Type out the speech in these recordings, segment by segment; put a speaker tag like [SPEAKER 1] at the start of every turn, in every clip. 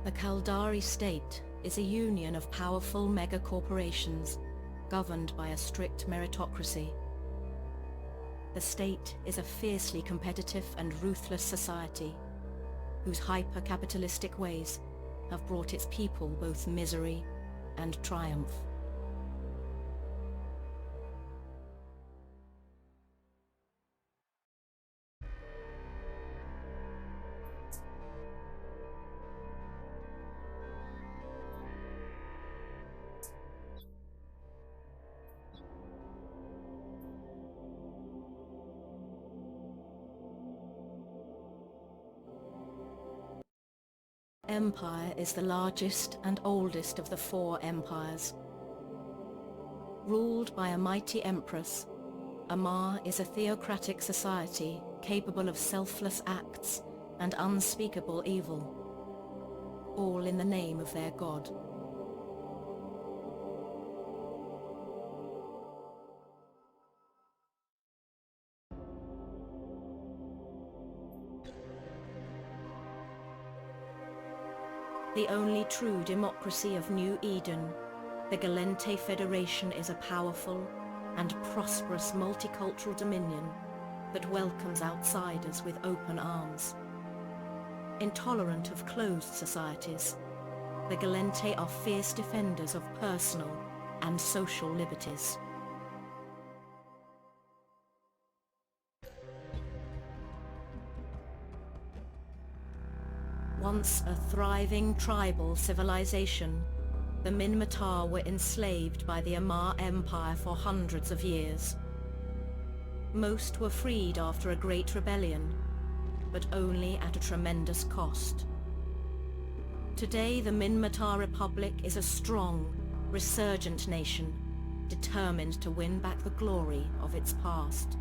[SPEAKER 1] The Kaldari state is a union of powerful mega-corporations governed by a strict meritocracy. The state is a fiercely competitive and ruthless society whose hyper-capitalistic ways have brought its people both misery and triumph. Empire is the largest and oldest of the 4 empires. Ruled by a mighty empress, Amar is a theocratic society capable of selfless acts and unspeakable evil, all in the name of their god. The only true democracy of New Eden, the Gallente Federation is a powerful and prosperous multicultural dominion that welcomes outsiders with open arms. Intolerant of closed societies, the Gallente are fierce defenders of personal and social liberties. Once a thriving tribal civilization, the Minmatar were enslaved by the Amar Empire for hundreds of years. Most were freed after a great rebellion, but only at a tremendous cost. Today, the Minmatar Republic is a strong, resurgent nation, determined to win back the glory of its past.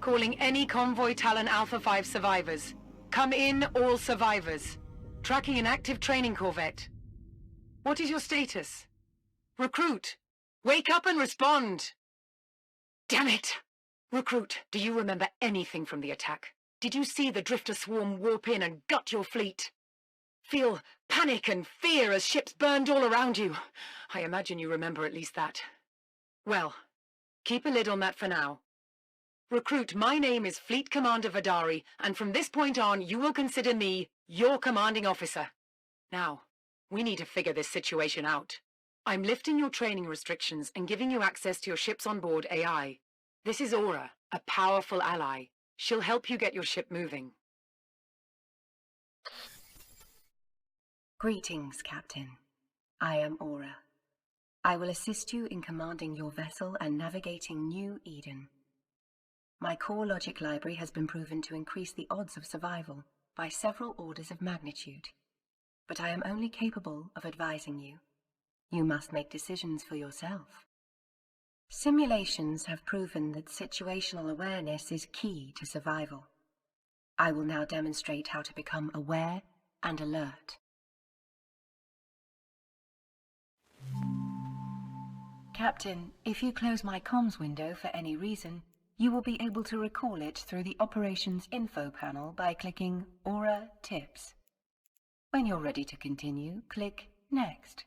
[SPEAKER 2] calling any Convoy Talon Alpha 5 survivors. Come in, all survivors. Tracking an active training corvette. What is your status? Recruit! Wake up and respond! Damn it! Recruit, do you remember anything from the attack? Did you see the Drifter swarm warp in and gut your fleet? Feel panic and fear as ships burned all around you. I imagine you remember at least that. Well, keep a lid on that for now. Recruit, my name is Fleet Commander Vidari, and from this point on, you will consider me your commanding officer. Now, we need to figure this situation out. I'm lifting your training restrictions and giving you access to your ship's onboard AI. This is Aura, a powerful ally. She'll help you get your ship moving.
[SPEAKER 3] Greetings, Captain. I am Aura. I will assist you in commanding your vessel and navigating New Eden. My core logic library has been proven to increase the odds of survival by several orders of magnitude. But I am only capable of advising you. You must make decisions for yourself. Simulations have proven that situational awareness is key to survival. I will now demonstrate how to become aware and alert. Captain, if you close my comms window for any reason, you will be able to recall it through the Operations Info panel by clicking Aura Tips. When you're ready to continue, click Next.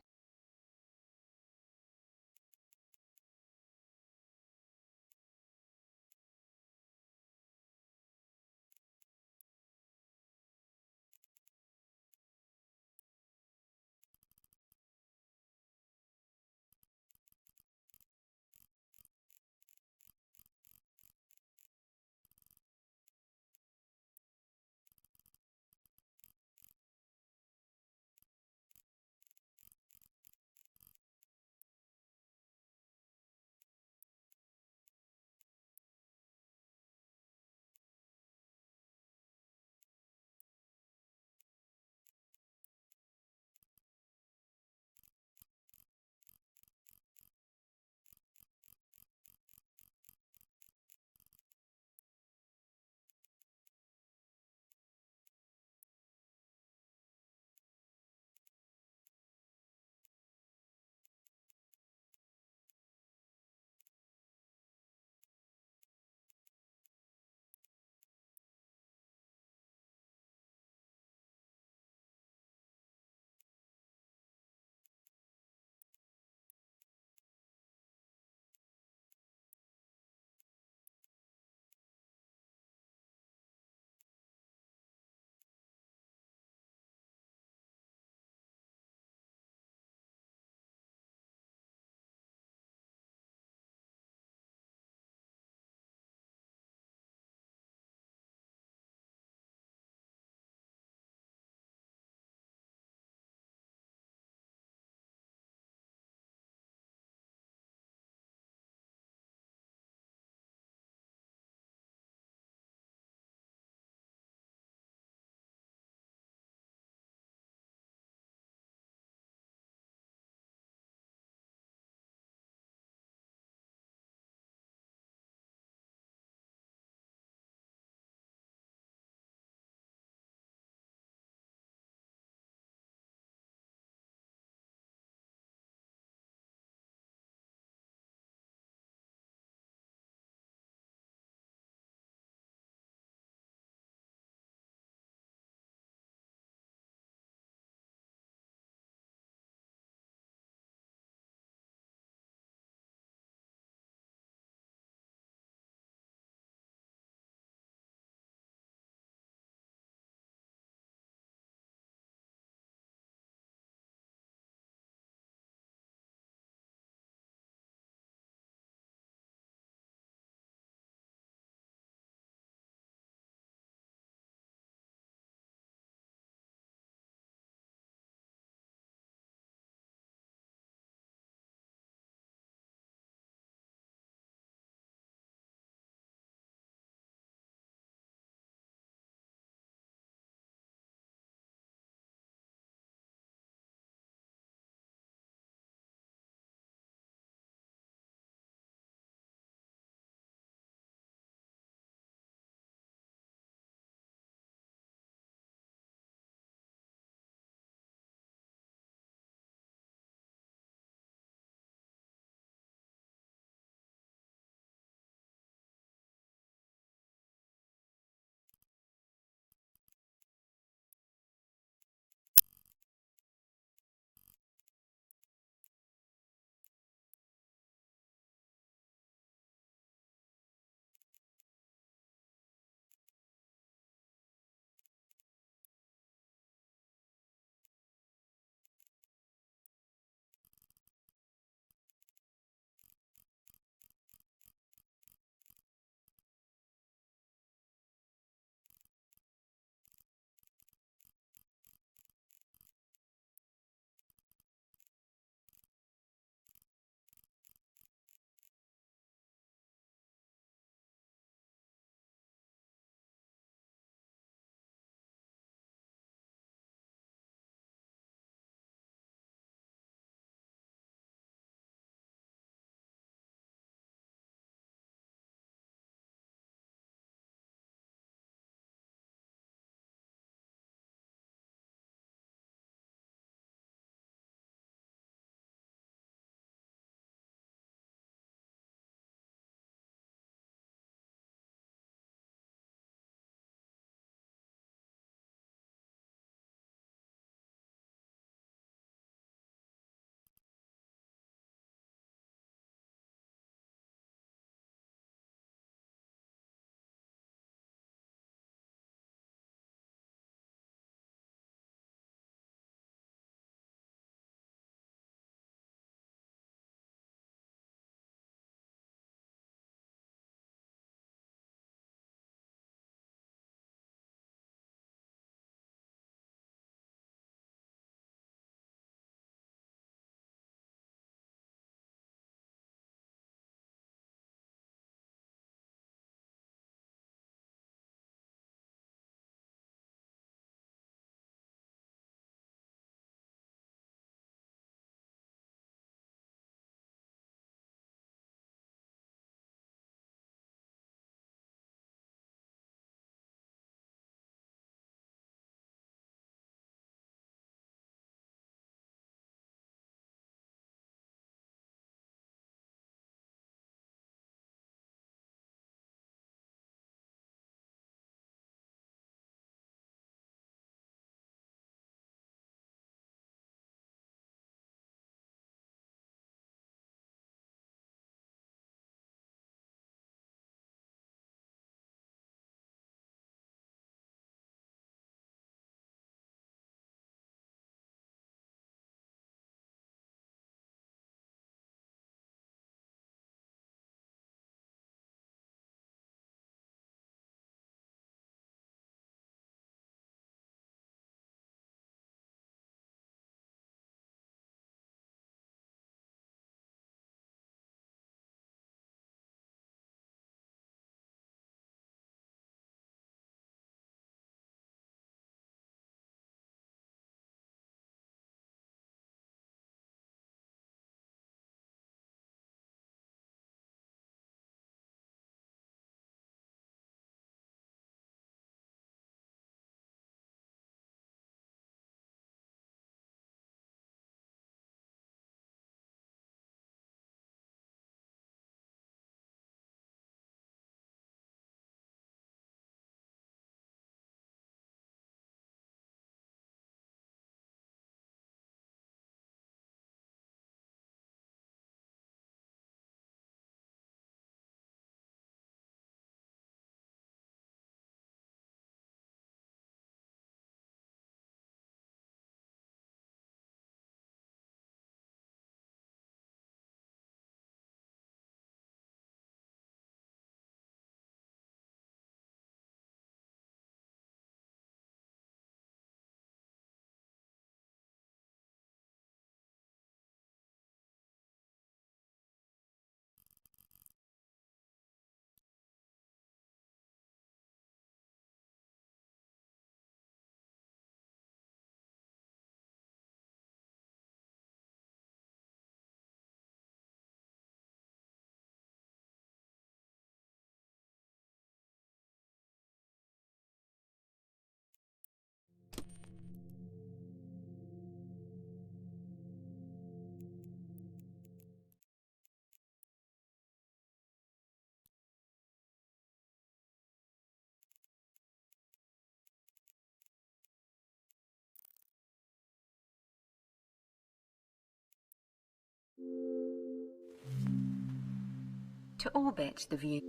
[SPEAKER 3] To orbit the view.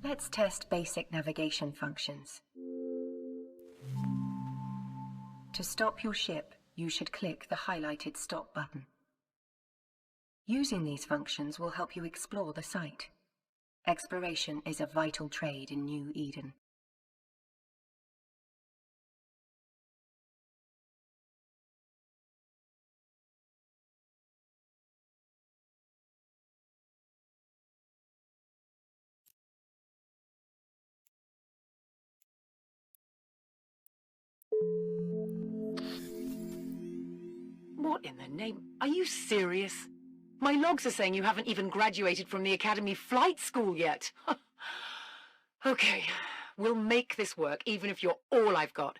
[SPEAKER 3] Let's test basic navigation functions. To stop your ship, you should click the highlighted stop button. Using these functions will help you explore the site. Exploration is a vital trade in New Eden.
[SPEAKER 2] What in the name? Are you serious? My logs are saying you haven't even graduated from the Academy flight school yet. Okay, we'll make this work even if you're all I've got.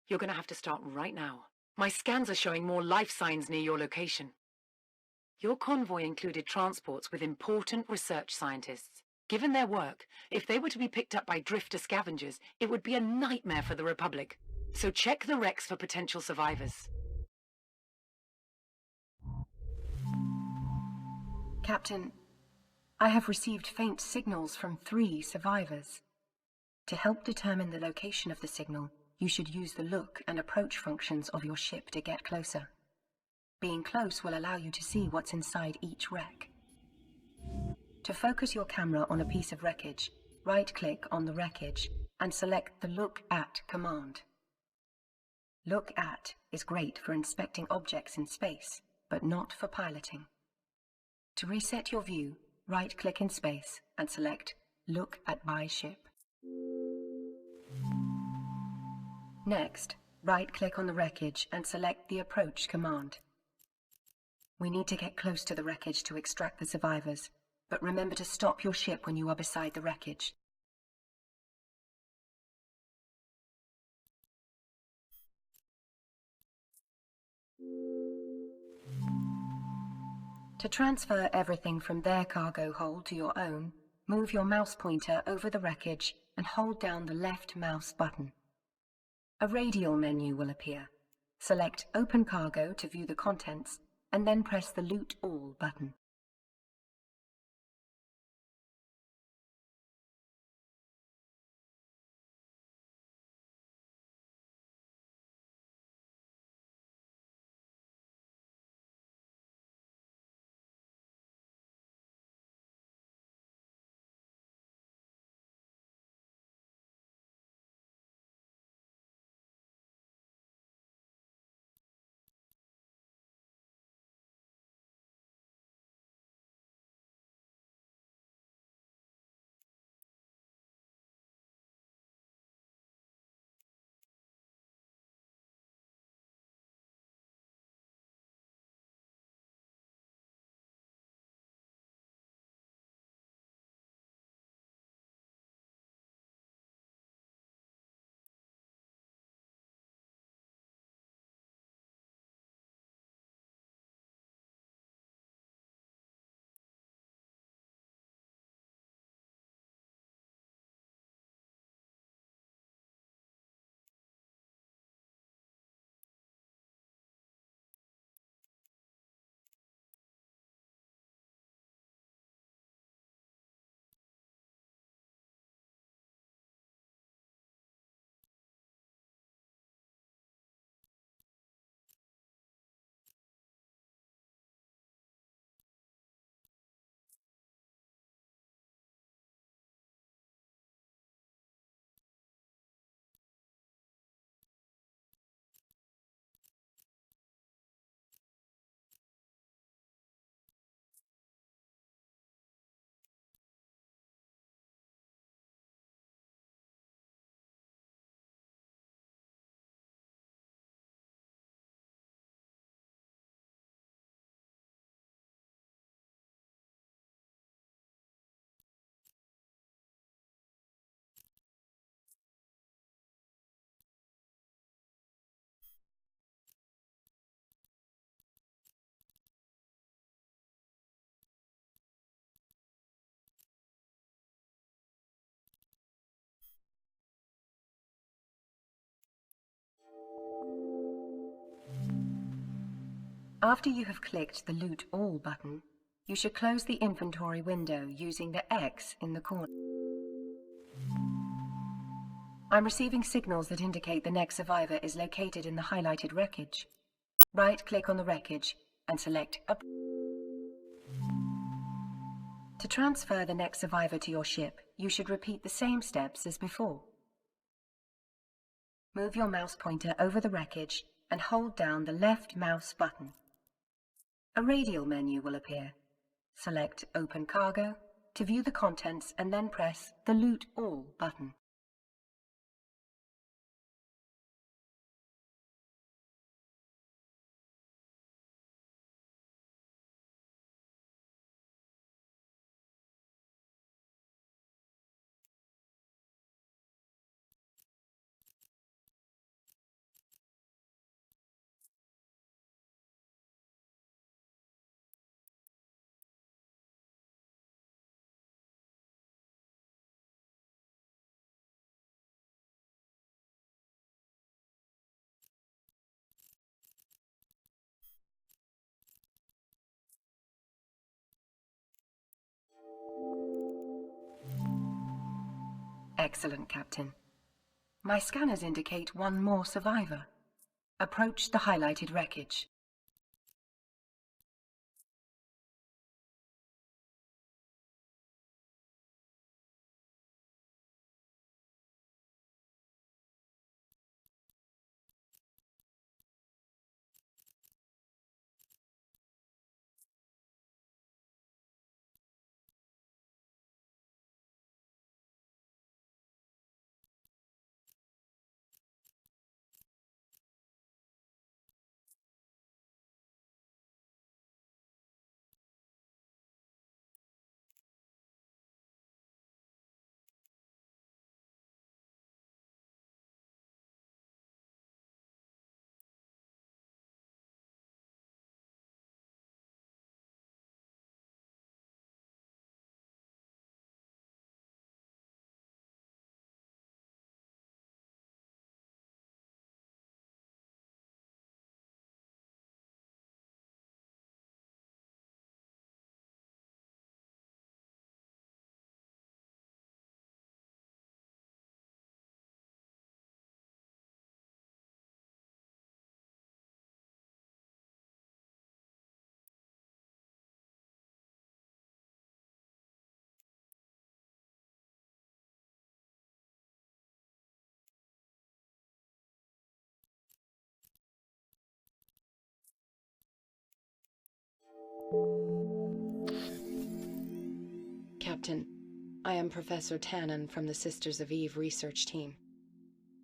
[SPEAKER 2] You're gonna have to start right now. My scans are showing more life signs near your location. Your convoy included transports with important research scientists. Given their work, if they were to be picked up by drifter scavengers, it would be a nightmare for the Republic. So check the wrecks for potential survivors.
[SPEAKER 3] Captain, I have received faint signals from 3 survivors. To help determine the location of the signal, you should use the look and approach functions of your ship to get closer. Being close will allow you to see what's inside each wreck. To focus your camera on a piece of wreckage, right-click on the wreckage and select the Look At command. Look At is great for inspecting objects in space, but not for piloting. To reset your view, right-click in space and select Look at My Ship. Next, right-click on the wreckage and select the Approach command. We need to get close to the wreckage to extract the survivors, but remember to stop your ship when you are beside the wreckage. To transfer everything from their cargo hold to your own, move your mouse pointer over the wreckage and hold down the left mouse button. A radial menu will appear. Select Open Cargo to view the contents, and then press the Loot All button. After you have clicked the Loot All button, you should close the inventory window using the X in the corner. I'm receiving signals that indicate the next survivor is located in the highlighted wreckage. Right-click on the wreckage and select To transfer the next survivor to your ship, you should repeat the same steps as before. Move your mouse pointer over the wreckage and hold down the left mouse button. A radial menu will appear. Select Open Cargo to view the contents and then press the Loot All button. Excellent, Captain. My scanners indicate one more survivor. Approach the highlighted wreckage.
[SPEAKER 4] Captain, I am Professor Tannen from the Sisters of Eve research team.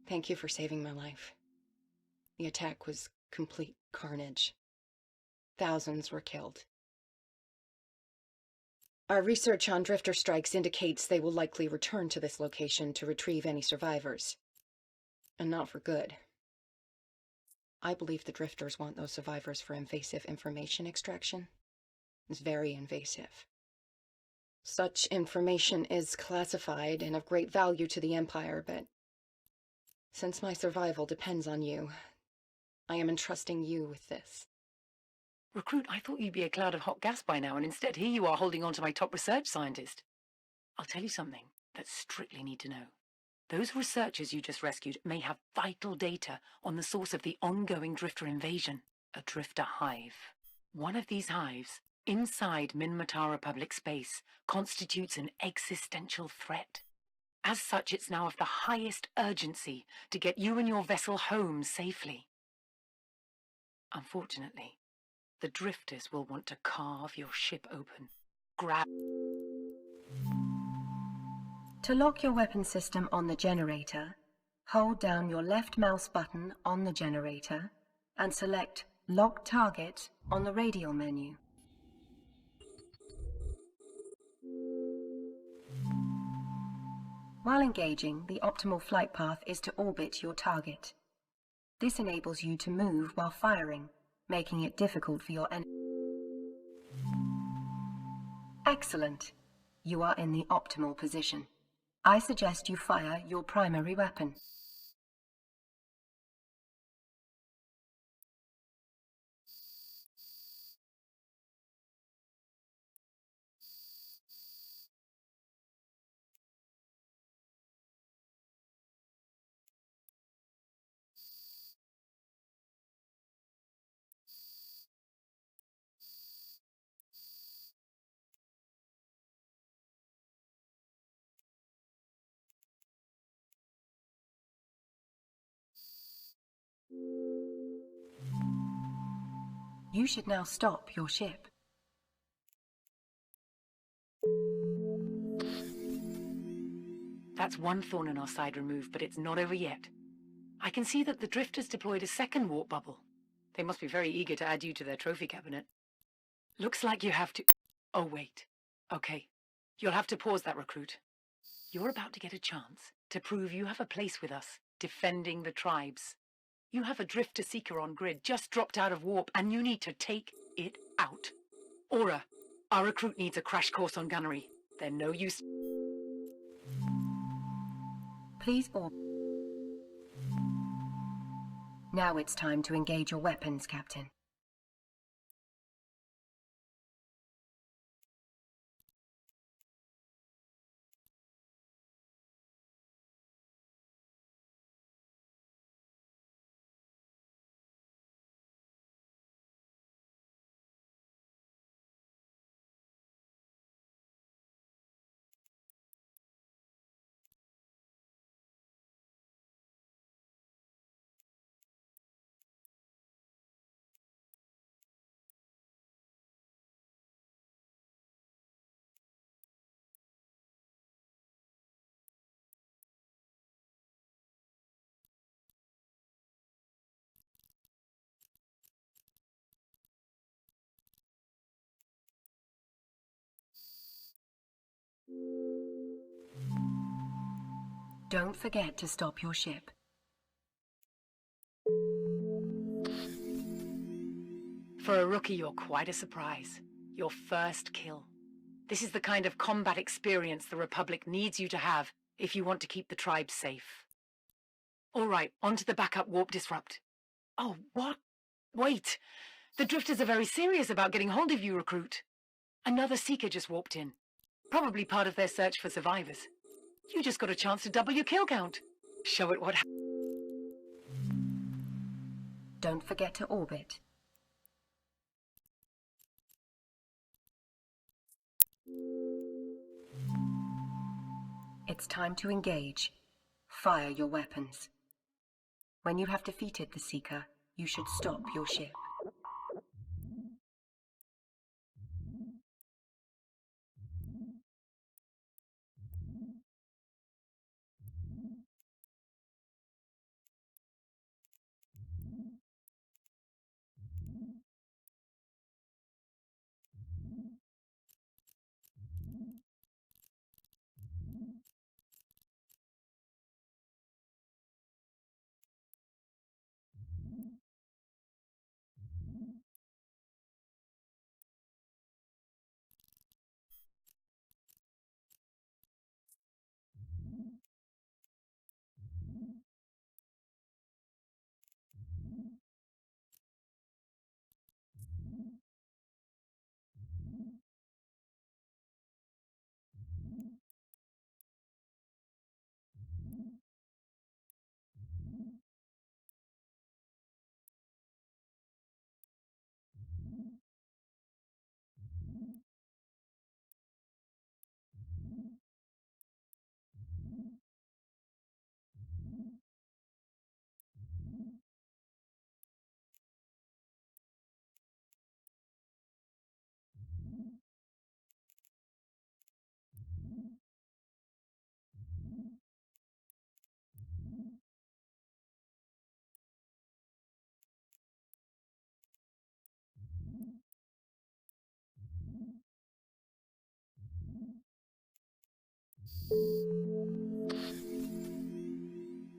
[SPEAKER 4] Thank you for saving my life. The attack was complete carnage. Thousands were killed. Our research on drifter strikes indicates they will likely return to this location to retrieve any survivors. And not for good. I believe the drifters want those survivors for invasive information extraction. It's very invasive. Such information is classified and of great value to the Empire, but since my survival depends on you, I am entrusting you with this.
[SPEAKER 2] Recruit, I thought you'd be a cloud of hot gas by now, and instead here you are holding on to my top research scientist. I'll tell you something that strictly need to know. Those researchers you just rescued may have vital data on the source of the ongoing drifter invasion, a drifter hive. One of these hives, inside Minmatara public space, constitutes an existential threat. As such, it's now of the highest urgency to get you and your vessel home safely. Unfortunately, the drifters will want to carve your ship open, grab...
[SPEAKER 3] To lock your weapon system on the generator, hold down your left mouse button on the generator and select Lock Target on the radial menu. While engaging, the optimal flight path is to orbit your target. This enables you to move while firing, making it difficult for your enemy. Excellent. You are in the optimal position. I suggest you fire your primary weapon. You should now stop your ship.
[SPEAKER 2] That's one thorn in our side removed, but it's not over yet. I can see that the Drifters deployed a second warp bubble. They must be very eager to add you to their trophy cabinet. Looks like you have to... Oh, wait. Okay. You'll have to pause that, recruit. You're about to get a chance to prove you have a place with us, defending the tribes. You have a Drifter Seeker on grid, just dropped out of warp, and you need to take it out. Aura, our recruit needs a crash course on gunnery. They're no use...
[SPEAKER 3] Please all... Now it's time to engage your weapons, Captain. Don't forget to stop your ship.
[SPEAKER 2] For a rookie, you're quite a surprise. Your first kill. This is the kind of combat experience the Republic needs you to have if you want to keep the tribe safe. All right, on to the backup warp disrupt. Oh, what? Wait! The Drifters are very serious about getting hold of you, recruit. Another Seeker just warped in. Probably part of their search for survivors. You just got a chance to double your kill count. Show it what happened.
[SPEAKER 3] Don't forget to orbit. It's time to engage. Fire your weapons. When you have defeated the Seeker, you should stop your ship.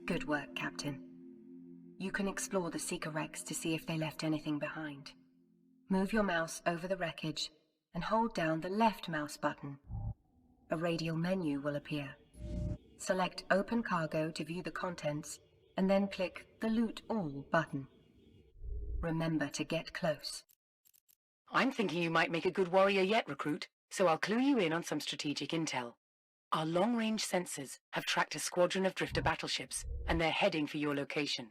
[SPEAKER 3] Good work, Captain. You can explore the Seeker wrecks to see if they left anything behind. Move your mouse over the wreckage and hold down the left mouse button. A radial menu will appear. Select Open Cargo to view the contents, and then click the Loot All button. Remember to get close.
[SPEAKER 2] I'm thinking you might make a good warrior yet, recruit, so I'll clue you in on some strategic intel. Our long-range sensors have tracked a squadron of Drifter battleships, and they're heading for your location.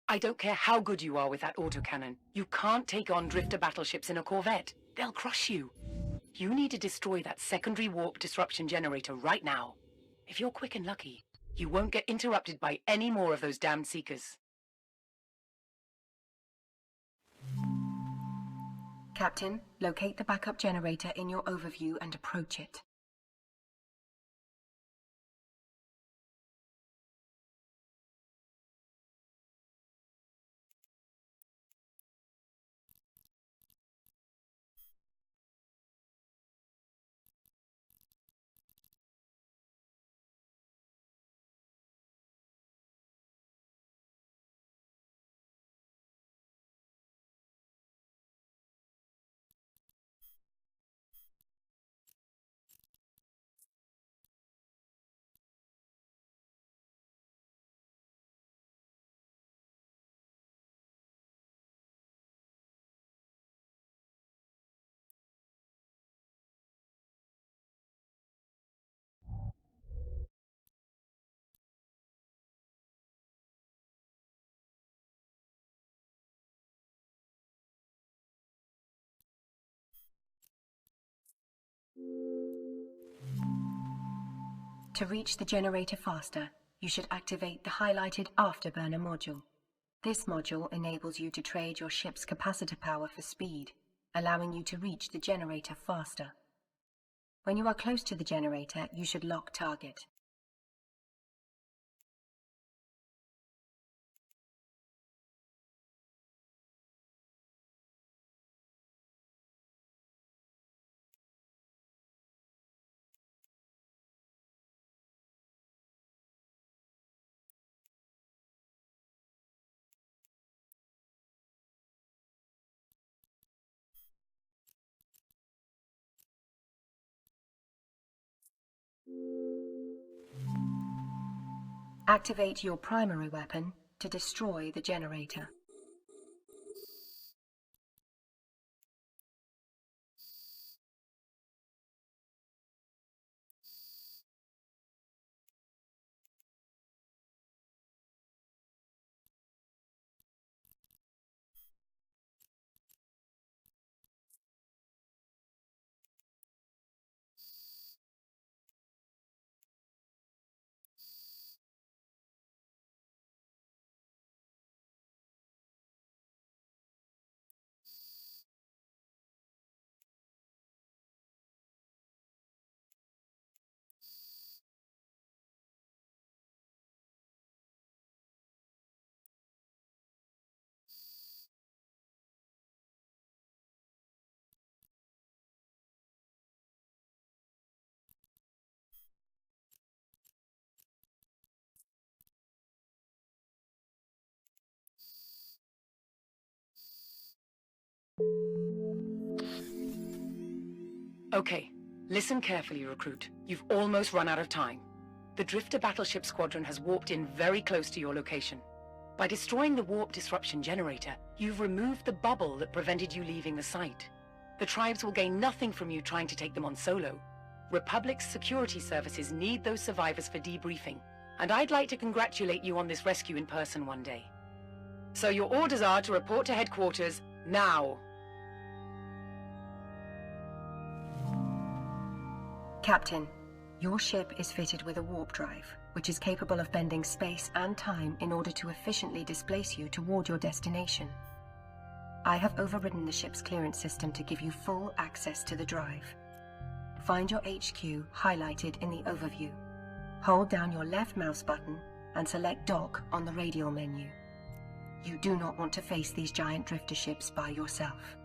[SPEAKER 2] I don't care how good you are with that autocannon. You can't take on Drifter battleships in a Corvette. They'll crush you. You need to destroy that secondary warp disruption generator right now. If you're quick and lucky, you won't get interrupted by any more of those damned Seekers.
[SPEAKER 3] Captain, locate the backup generator in your overview and approach it. To reach the generator faster, you should activate the highlighted Afterburner module. This module enables you to trade your ship's capacitor power for speed, allowing you to reach the generator faster. When you are close to the generator, you should lock target. Activate your primary weapon to destroy the generator.
[SPEAKER 2] Okay, listen carefully, Recruit. You've almost run out of time. The Drifter Battleship Squadron has warped in very close to your location. By destroying the warp disruption generator, you've removed the bubble that prevented you leaving the site. The tribes will gain nothing from you trying to take them on solo. Republic's security services need those survivors for debriefing, and I'd like to congratulate you on this rescue in person one day. So your orders are to report to headquarters now.
[SPEAKER 3] Captain, your ship is fitted with a warp drive, which is capable of bending space and time in order to efficiently displace you toward your destination. I have overridden the ship's clearance system to give you full access to the drive. Find your HQ highlighted in the overview. Hold down your left mouse button and select Dock on the radial menu. You do not want to face these giant drifter ships by yourself.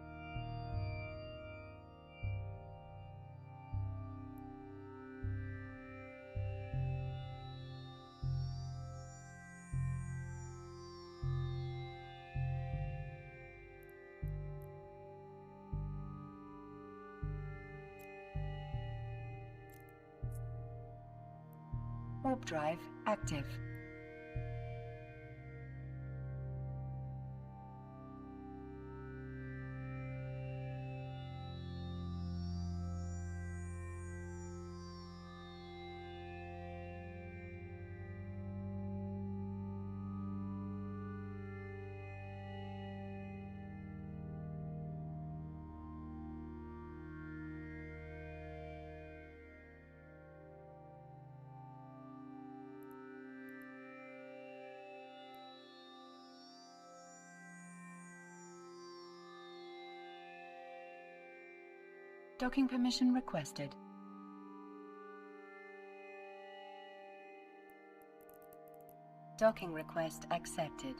[SPEAKER 3] Warp drive active. Docking permission requested. Docking request accepted.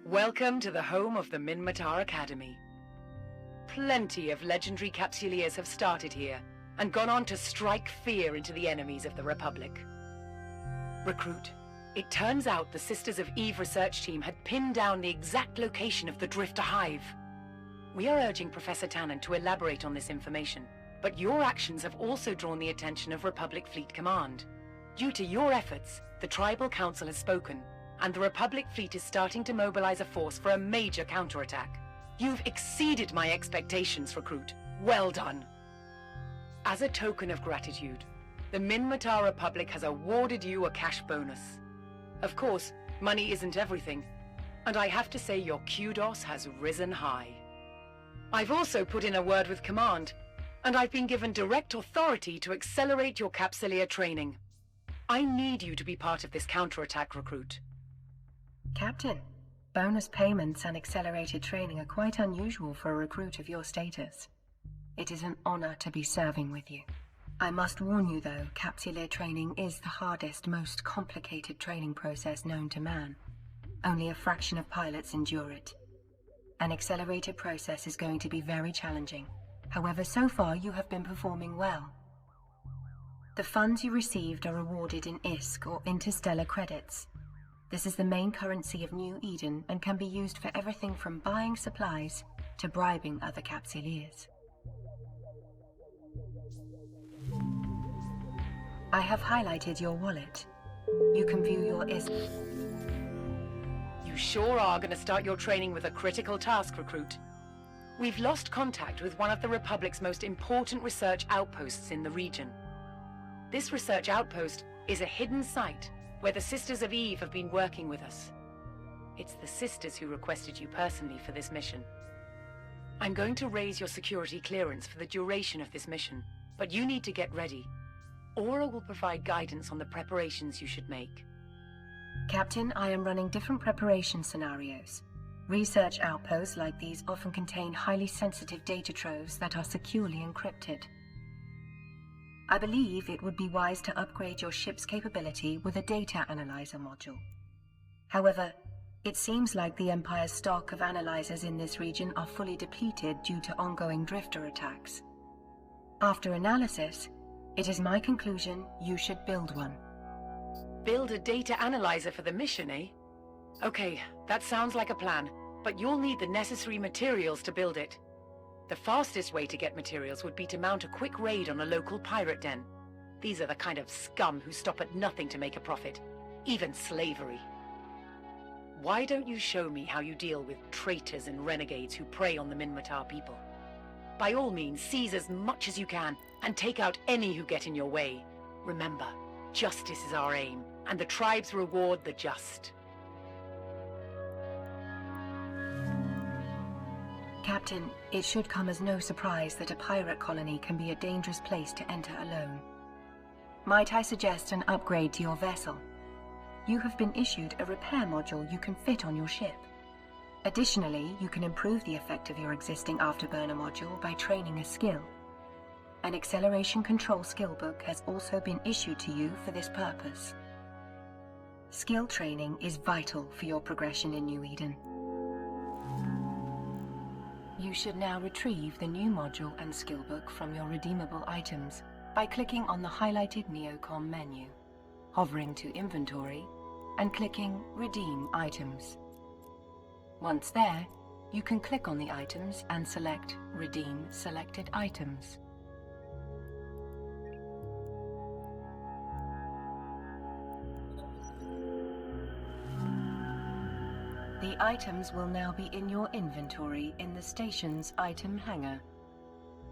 [SPEAKER 2] Welcome to the home of the Minmatar Academy. Plenty of legendary Capsuleers have started here and gone on to strike fear into the enemies of the Republic. Recruit, it turns out the Sisters of Eve research team had pinned down the exact location of the Drifter Hive. We are urging Professor Tannen to elaborate on this information, but your actions have also drawn the attention of Republic Fleet Command. Due to your efforts, the Tribal Council has spoken, and the Republic Fleet is starting to mobilize a force for a major counterattack. You've exceeded my expectations, Recruit. Well done. As a token of gratitude, the Minmatar Republic has awarded you a cash bonus. Of course, money isn't everything, and I have to say your kudos has risen high. I've also put in a word with Command, and I've been given direct authority to accelerate your Capsuleer training. I need you to be part of this counterattack, Recruit.
[SPEAKER 3] Captain, bonus payments and accelerated training are quite unusual for a recruit of your status. It is an honor to be serving with you. I must warn you though, Capsuleer training is the hardest, most complicated training process known to man. Only a fraction of pilots endure it. An accelerated process is going to be very challenging. However, so far you have been performing well. The funds you received are awarded in ISK or interstellar credits. This is the main currency of New Eden and can be used for everything from buying supplies to bribing other Capsuleers. I have highlighted your wallet. You can view your ISK.
[SPEAKER 2] You sure are going to start your training with a critical task, Recruit. We've lost contact with one of the Republic's most important research outposts in the region. This research outpost is a hidden site where the Sisters of Eve have been working with us. It's the Sisters who requested you personally for this mission. I'm going to raise your security clearance for the duration of this mission, but you need to get ready. Aura will provide guidance on the preparations you should make.
[SPEAKER 3] Captain, I am running different preparation scenarios. Research outposts like these often contain highly sensitive data troves that are securely encrypted. I believe it would be wise to upgrade your ship's capability with a data analyzer module. However, it seems like the Empire's stock of analyzers in this region are fully depleted due to ongoing drifter attacks. After analysis, it is my conclusion you should build one.
[SPEAKER 2] Build a data analyzer for the mission, eh? Okay, that sounds like a plan, but you'll need the necessary materials to build it. The fastest way to get materials would be to mount a quick raid on a local pirate den. These are the kind of scum who stop at nothing to make a profit, even slavery. Why don't you show me how you deal with traitors and renegades who prey on the Minmatar people? By all means, seize as much as you can and take out any who get in your way. Remember, justice is our aim, and the tribes reward the just.
[SPEAKER 3] Captain, it should come as no surprise that a pirate colony can be a dangerous place to enter alone. Might I suggest an upgrade to your vessel? You have been issued a repair module you can fit on your ship. Additionally, you can improve the effect of your existing afterburner module by training a skill. An acceleration control skill book has also been issued to you for this purpose. Skill training is vital for your progression in New Eden. You should now retrieve the new module and skill book from your redeemable items by clicking on the highlighted Neocom menu, hovering to Inventory, and clicking Redeem Items. Once there, you can click on the items and select Redeem Selected Items. The items will now be in your inventory in the station's item hangar.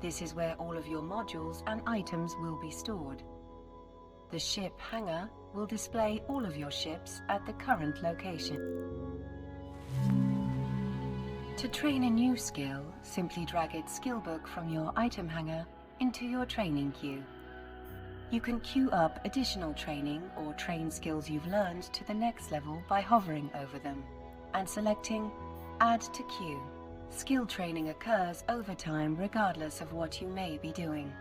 [SPEAKER 3] This is where all of your modules and items will be stored. The ship hangar will display all of your ships at the current location. To train a new skill, simply drag its skill book from your item hangar into your training queue. You can queue up additional training or train skills you've learned to the next level by hovering over them and selecting Add to Queue. Skill training occurs over time regardless of what you may be doing.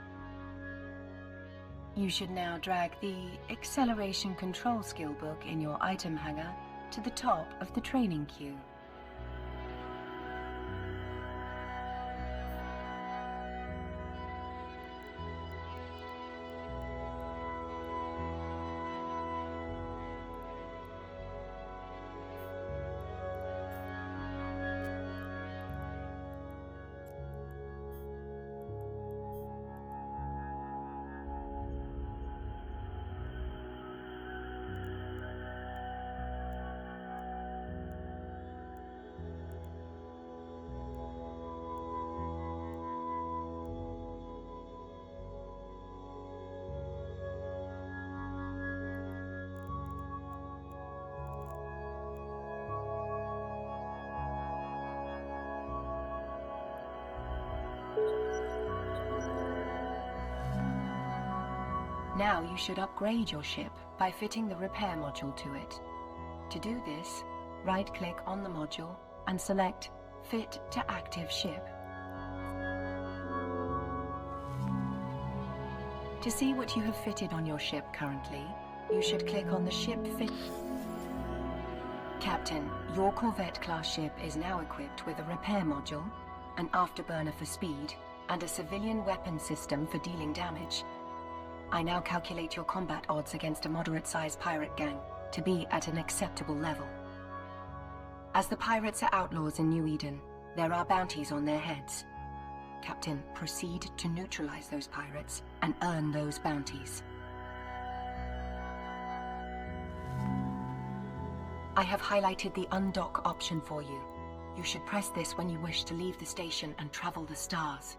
[SPEAKER 3] You should now drag the Acceleration Control skill book in your item hanger to the top of the training queue. Now you should upgrade your ship by fitting the repair module to it. To do this, right-click on the module and select Fit to Active Ship. To see what you have fitted on your ship currently, you should click on the Ship Fit. Captain, your Corvette-class ship is now equipped with a repair module, an afterburner for speed, and a civilian weapon system for dealing damage. I now calculate your combat odds against a moderate-sized pirate gang to be at an acceptable level. As the pirates are outlaws in New Eden, there are bounties on their heads. Captain, proceed to neutralize those pirates and earn those bounties. I have highlighted the undock option for you. You should press this when you wish to leave the station and travel the stars.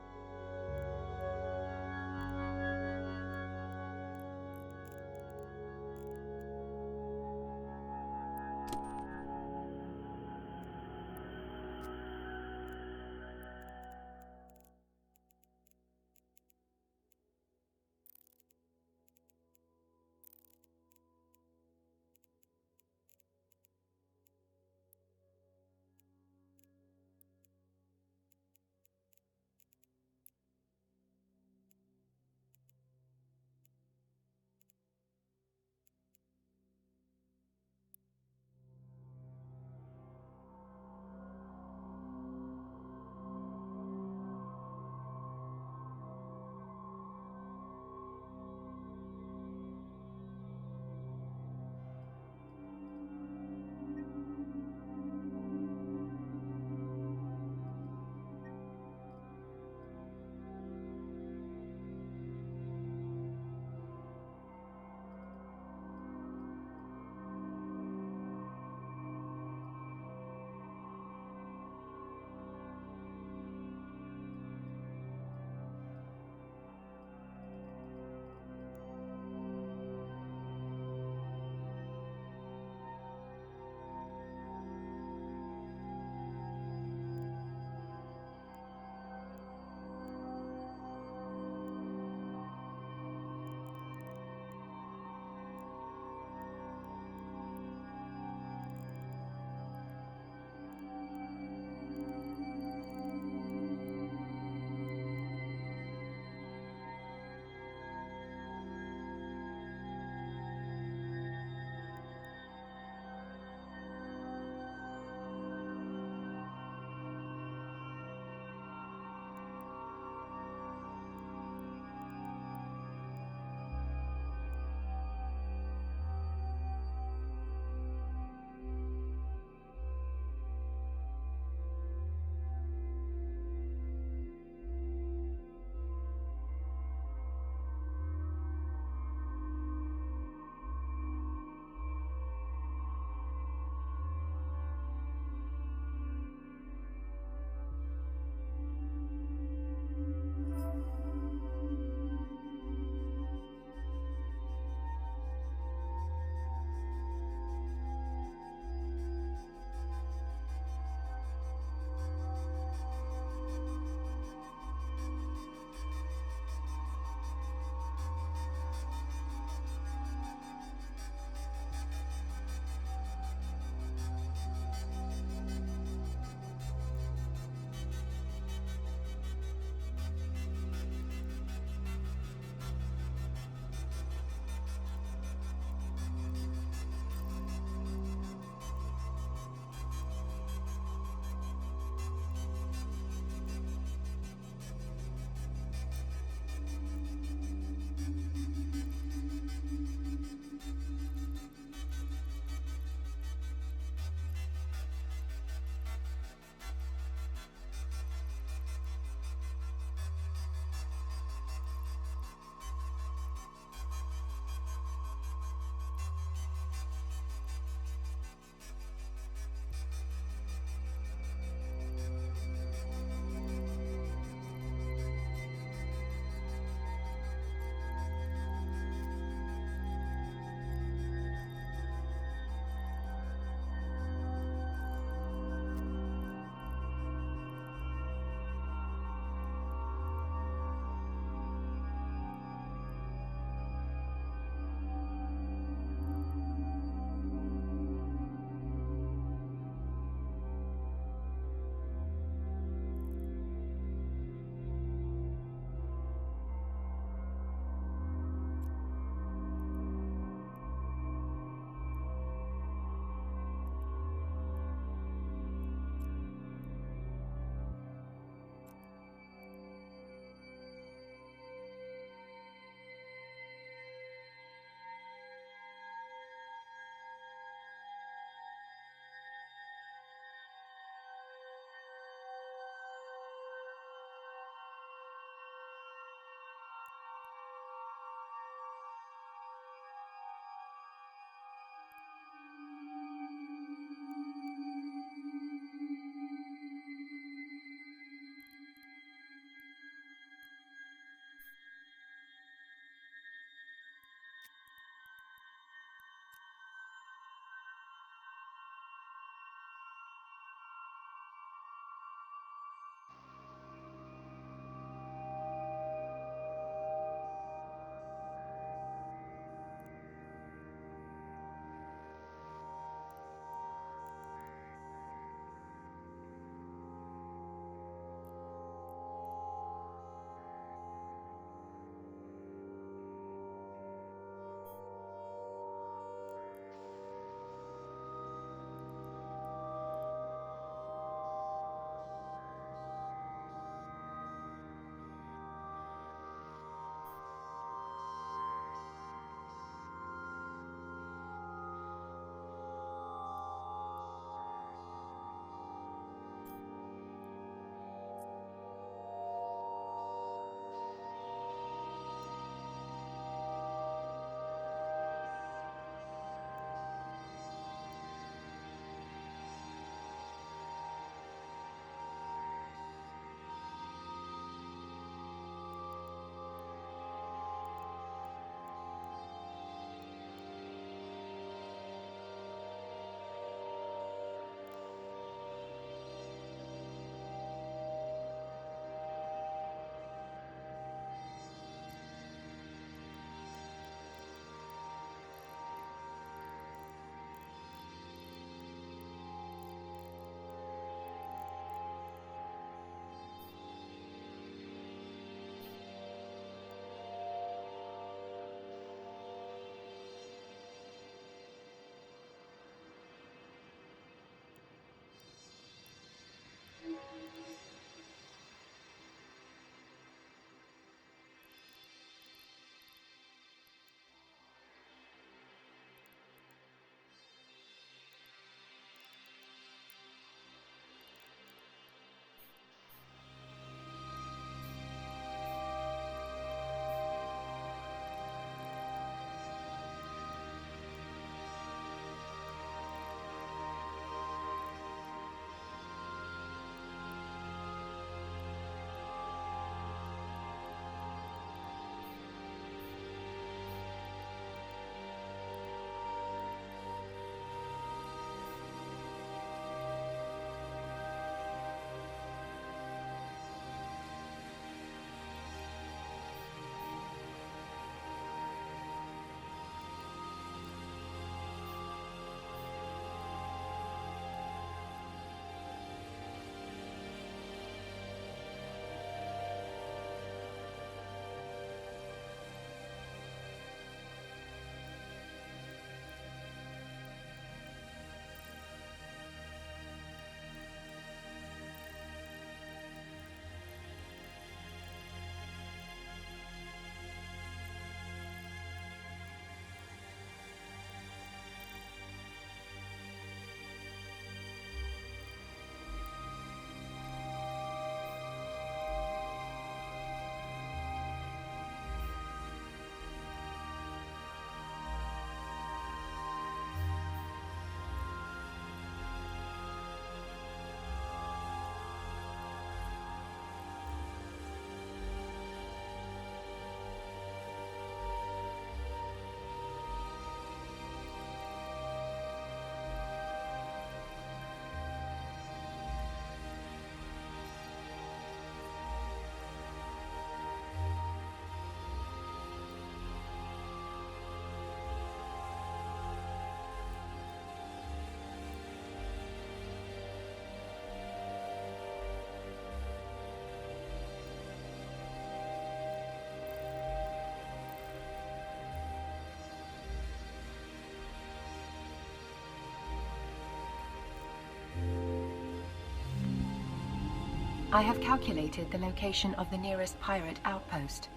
[SPEAKER 3] I have calculated the location of the nearest pirate outpost.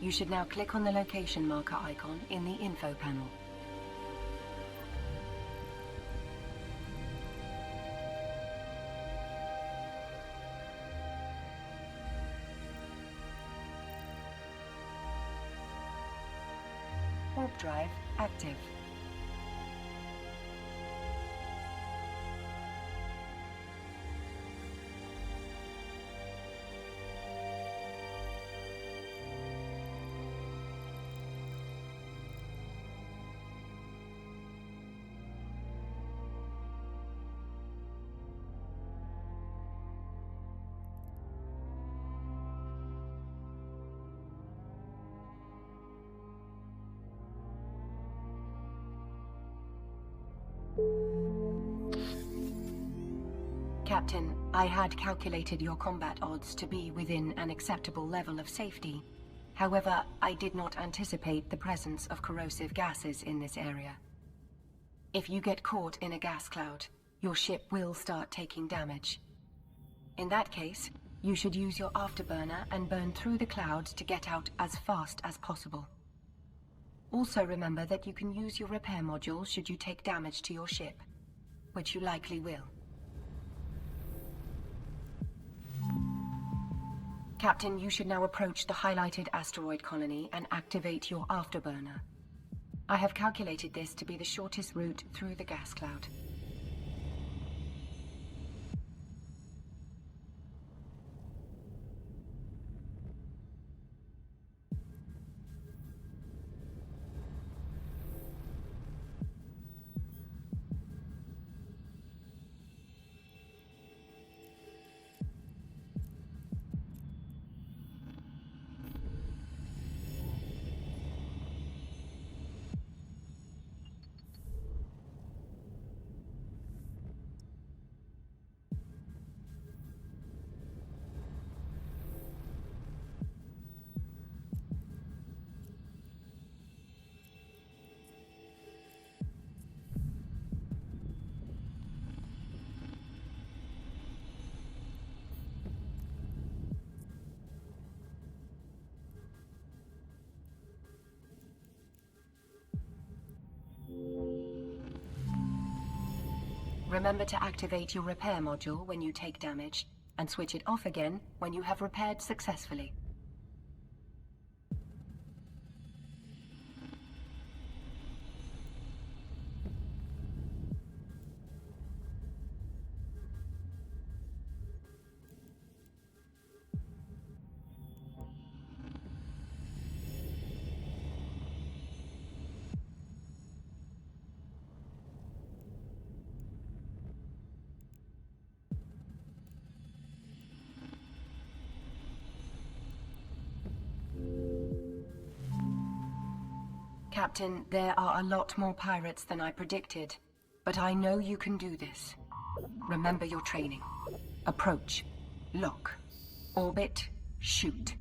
[SPEAKER 3] You should now click on the location marker icon in the info panel. Warp drive active. Captain, I had calculated your combat odds to be within an acceptable level of safety. However, I did not anticipate the presence of corrosive gases in this area. If you get caught in a gas cloud, your ship will start taking damage. In that case, you should use your afterburner and burn through the clouds to get out as fast as possible. Also remember that you can use your repair module should you take damage to your ship, which you likely will. Captain, you should now approach the highlighted asteroid colony and activate your afterburner. I have calculated this to be the shortest route through the gas cloud. Remember to activate your repair module when you take damage, and switch it off again when you have repaired successfully. Captain, there are a lot more pirates than I predicted, but I know you can do this. Remember your training. Approach, lock, orbit, shoot.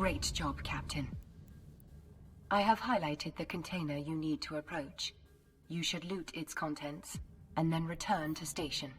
[SPEAKER 3] Great job, Captain. I have highlighted the container you need to approach. You should loot its contents, and then return to station.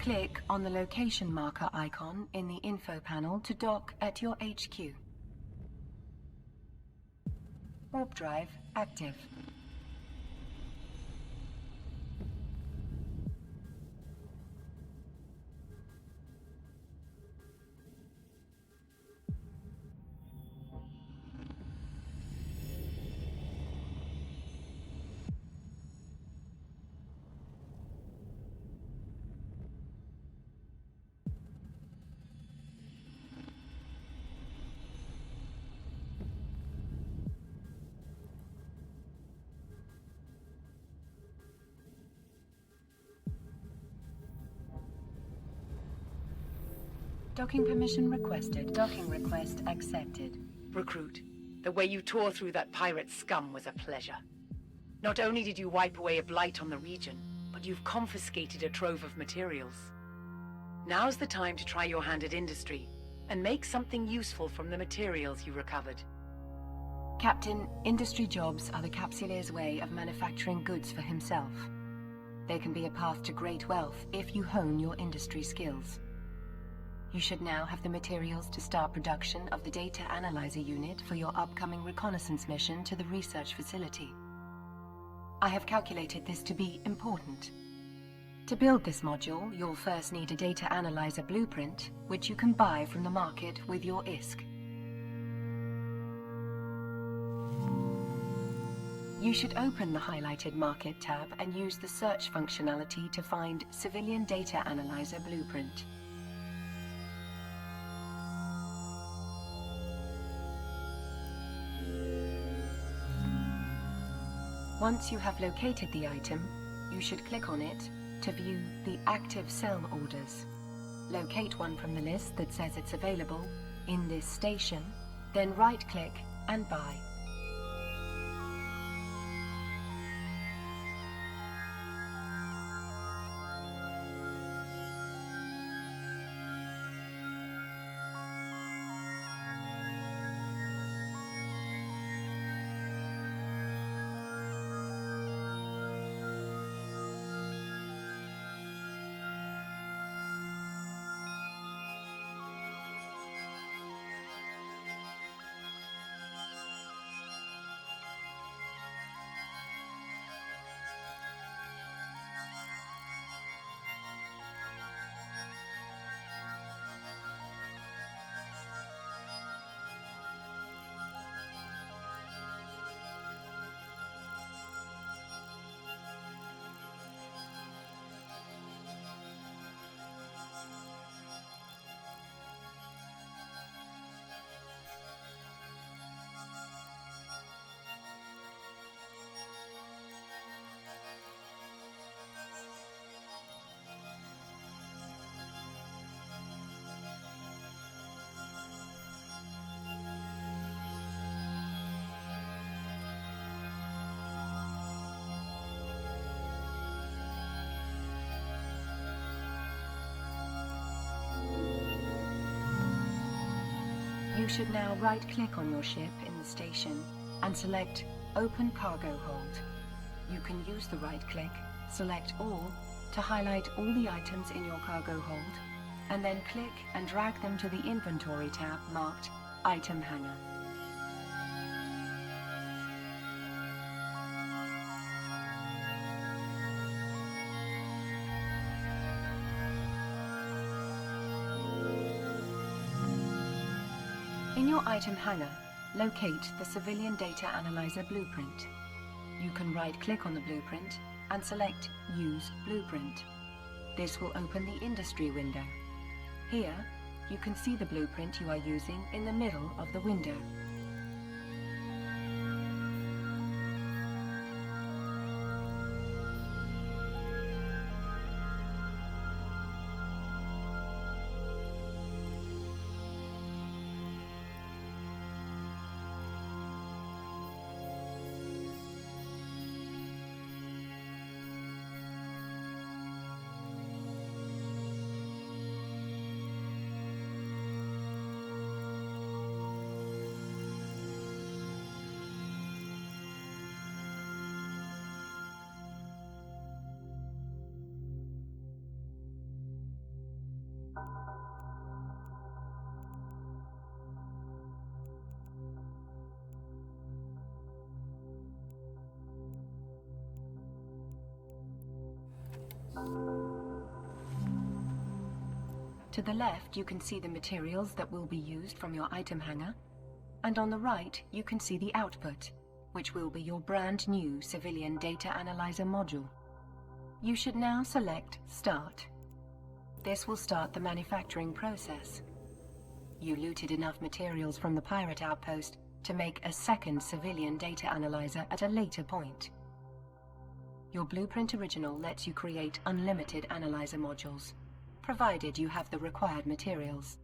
[SPEAKER 3] Click on the location marker icon in the info panel to dock at your HQ. Warp drive active. Docking permission requested. Docking request accepted.
[SPEAKER 2] Recruit, the way you tore through that pirate scum was a pleasure. Not only did you wipe away a blight on the region, but you've confiscated a trove of materials. Now's the time to try your hand at industry, and make something useful from the materials you recovered.
[SPEAKER 3] Captain, industry jobs are the Capsulier's way of manufacturing goods for himself. They can be a path to great wealth if you hone your industry skills. You should now have the materials to start production of the data analyzer unit for your upcoming reconnaissance mission to the research facility. I have calculated this to be important. To build this module, you'll first need a data analyzer blueprint, which you can buy from the market with your ISK. You should open the highlighted Market tab and use the search functionality to find Civilian Data Analyzer Blueprint. Once you have located the item, you should click on it to view the active sell orders. Locate one from the list that says it's available in this station, then right-click and buy. should now right-click on your ship in the station and select Open Cargo Hold. You can use the right-click, select All, to highlight all the items in your cargo hold, and then click and drag them to the Inventory tab marked Item Hanger. In your item hanger, locate the Civilian Data Analyzer blueprint. You can right-click on the blueprint and select Use Blueprint. This will open the Industry window. Here, you can see the blueprint you are using in the middle of the window. To the left, you can see the materials that will be used from your item hanger, and on the right, you can see the output, which will be your brand new Civilian Data Analyzer module. You should now select Start. This will start the manufacturing process. You looted enough materials from the pirate outpost to make a second Civilian Data Analyzer at a later point. Your Blueprint Original lets you create unlimited analyzer modules, provided you have the required materials.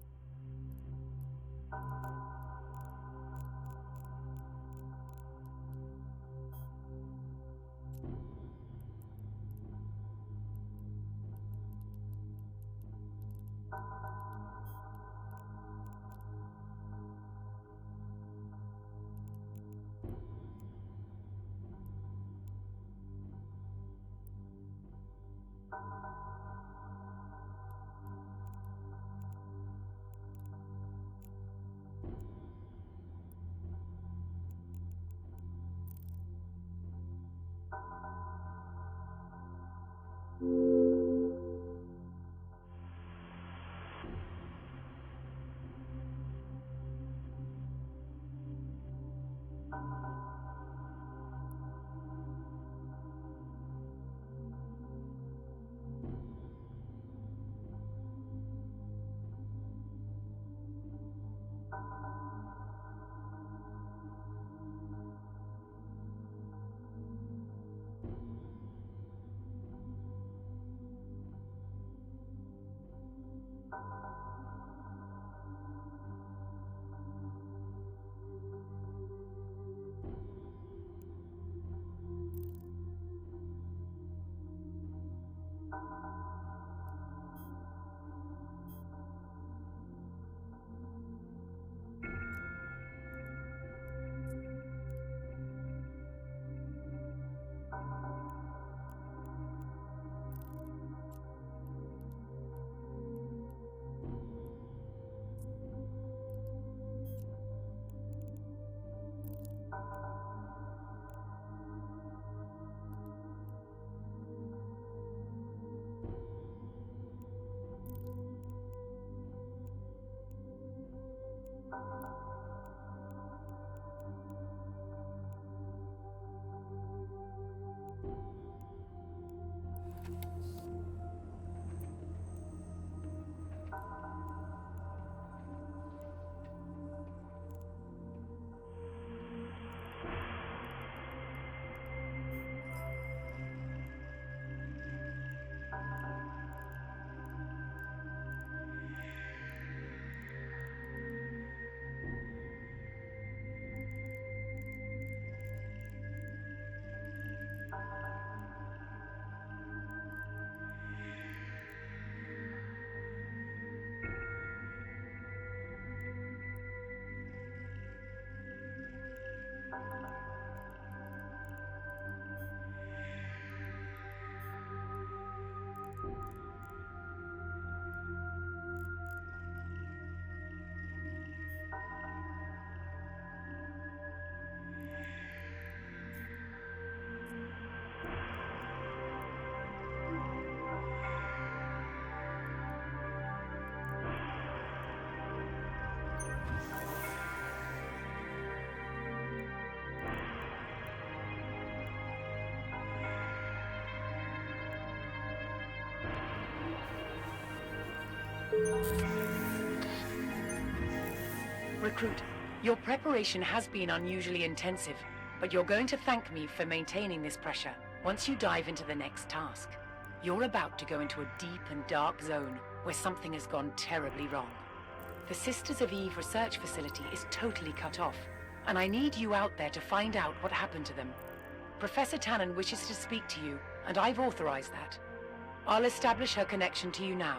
[SPEAKER 2] Recruit, your preparation has been unusually intensive, but you're going to thank me for maintaining this pressure once you dive into the next task. You're about to go into a deep and dark zone where something has gone terribly wrong. The Sisters of Eve research facility is totally cut off, and I need you out there to find out what happened to them. Professor Tannen wishes to speak to you, and I've authorized that. I'll establish her connection to you now.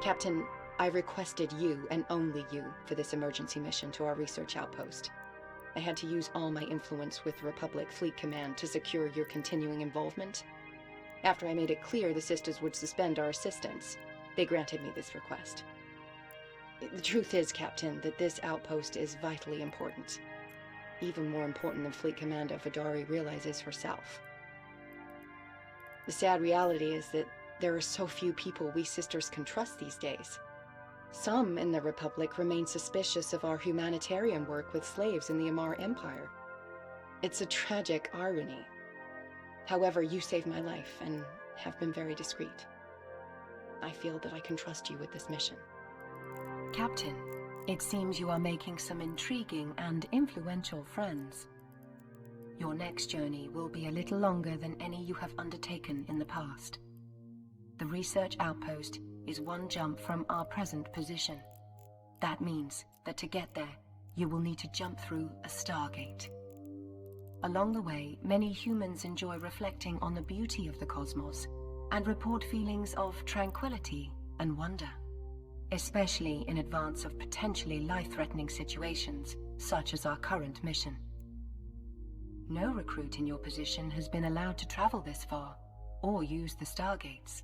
[SPEAKER 4] Captain, I requested you, and only you, for this emergency mission to our research outpost. I had to use all my influence with Republic Fleet Command to secure your continuing involvement. After I made it clear the Sisters would suspend our assistance, they granted me this request. The truth is, Captain, that this outpost is vitally important. Even more important than Fleet Commander Vidari realizes herself. The sad reality is that there are so few people we Sisters can trust these days. Some in the Republic remain suspicious of our humanitarian work with slaves in the Amar Empire. It's a tragic irony. However, you saved my life and have been very discreet. I feel that I can trust you with this mission.
[SPEAKER 3] Captain, it seems you are making some intriguing and influential friends. Your next journey will be a little longer than any you have undertaken in the past. The research outpost is one jump from our present position. That means that to get there, you will need to jump through a stargate. Along the way, many humans enjoy reflecting on the beauty of the cosmos and report feelings of tranquility and wonder, especially in advance of potentially life-threatening situations, such as our current mission. No recruit in your position has been allowed to travel this far, or use the stargates.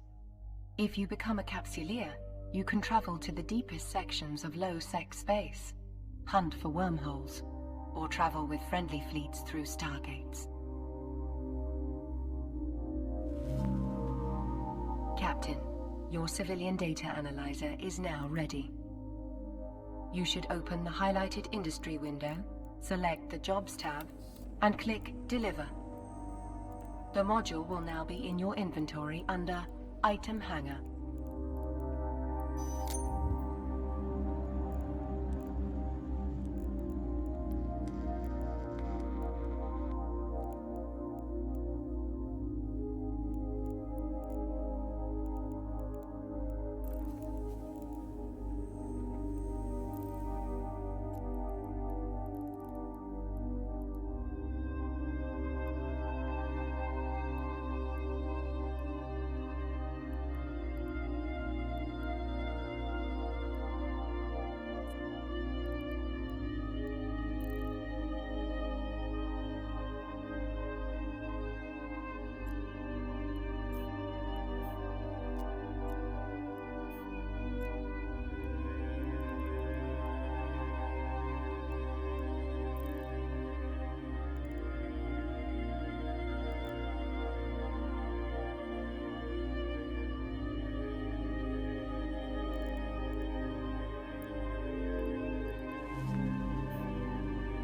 [SPEAKER 3] If you become a capsuleer, you can travel to the deepest sections of low-sec space, hunt for wormholes, or travel with friendly fleets through stargates. Captain, your civilian data analyzer is now ready. You should open the highlighted industry window, select the Jobs tab, and click Deliver. The module will now be in your inventory under Item Hanger.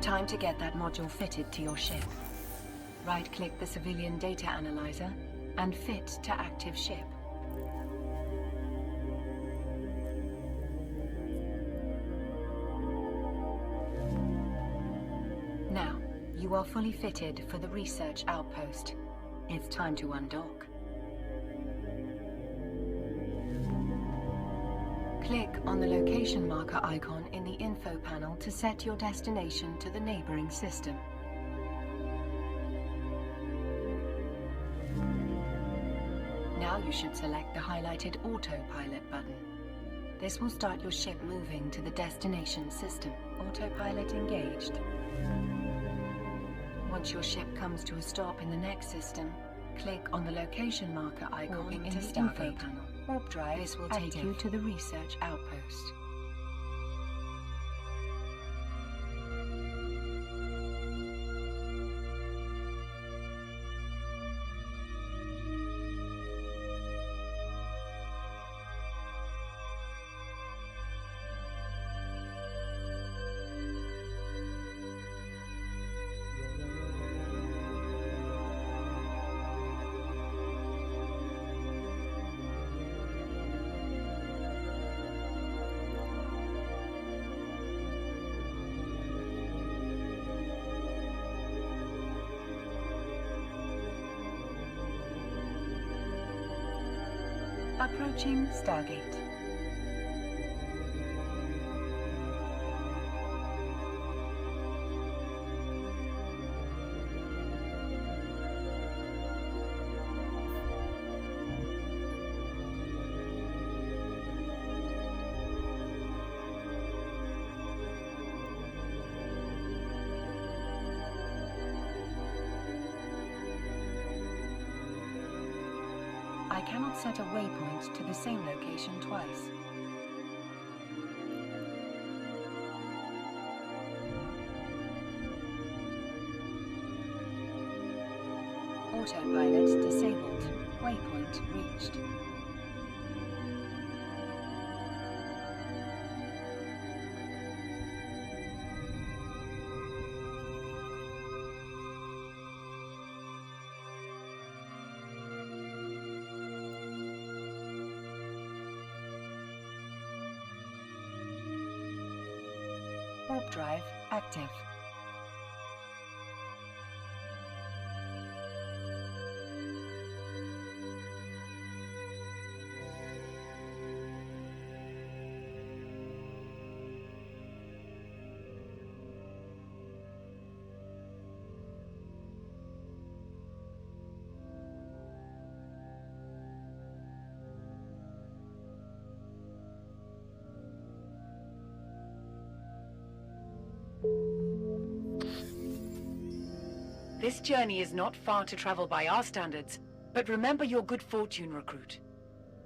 [SPEAKER 3] Time to get that module fitted to your ship. Right-click the civilian data analyzer and Fit to Active Ship. Now, you are fully fitted for the research outpost. It's time to undock. Click on the location marker icon in the info panel to set your destination to the neighboring system. Now you should select the highlighted autopilot button. This will start your ship moving to the destination system. Autopilot engaged. Once your ship comes to a stop in the next system, click on the location marker icon in the info panel. Warp drive. This will take you to the research outpost. Approaching Stargate. I cannot set a waypoint to the same location twice. Autopilot disabled. Waypoint reached. Warp drive active.
[SPEAKER 2] This journey is not far to travel by our standards, but remember your good fortune, recruit.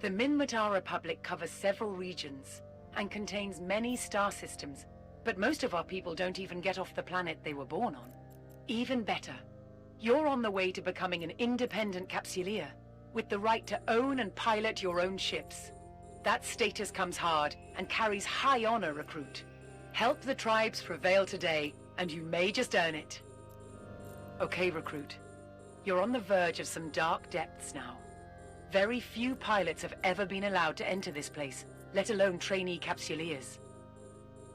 [SPEAKER 2] The Minmatar Republic covers several regions and contains many star systems, but most of our people don't even get off the planet they were born on. Even better, you're on the way to becoming an independent capsuleer, with the right to own and pilot your own ships. That status comes hard and carries high honor, recruit. Help the tribes prevail today, and you may just earn it. Okay, recruit. You're on the verge of some dark depths now. Very few pilots have ever been allowed to enter this place, let alone trainee capsuleers.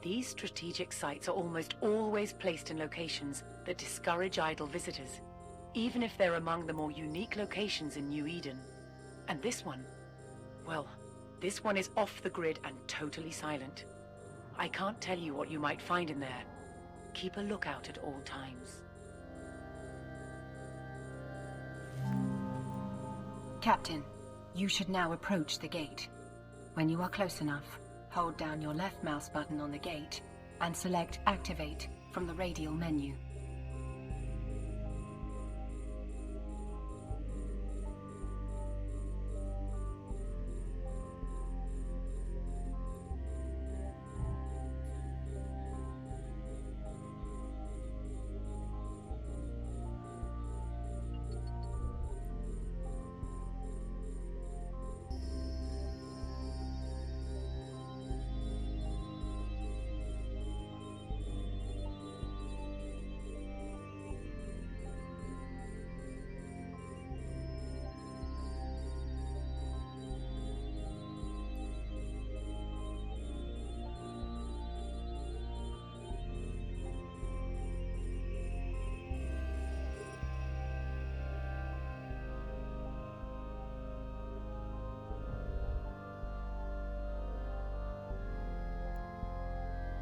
[SPEAKER 2] These strategic sites are almost always placed in locations that discourage idle visitors, even if they're among the more unique locations in New Eden. And this one, well, this one is off the grid and totally silent. I can't tell you what you might find in there. Keep a lookout at all times.
[SPEAKER 3] Captain, you should now approach the gate. When you are close enough, hold down your left mouse button on the gate and select Activate from the radial menu.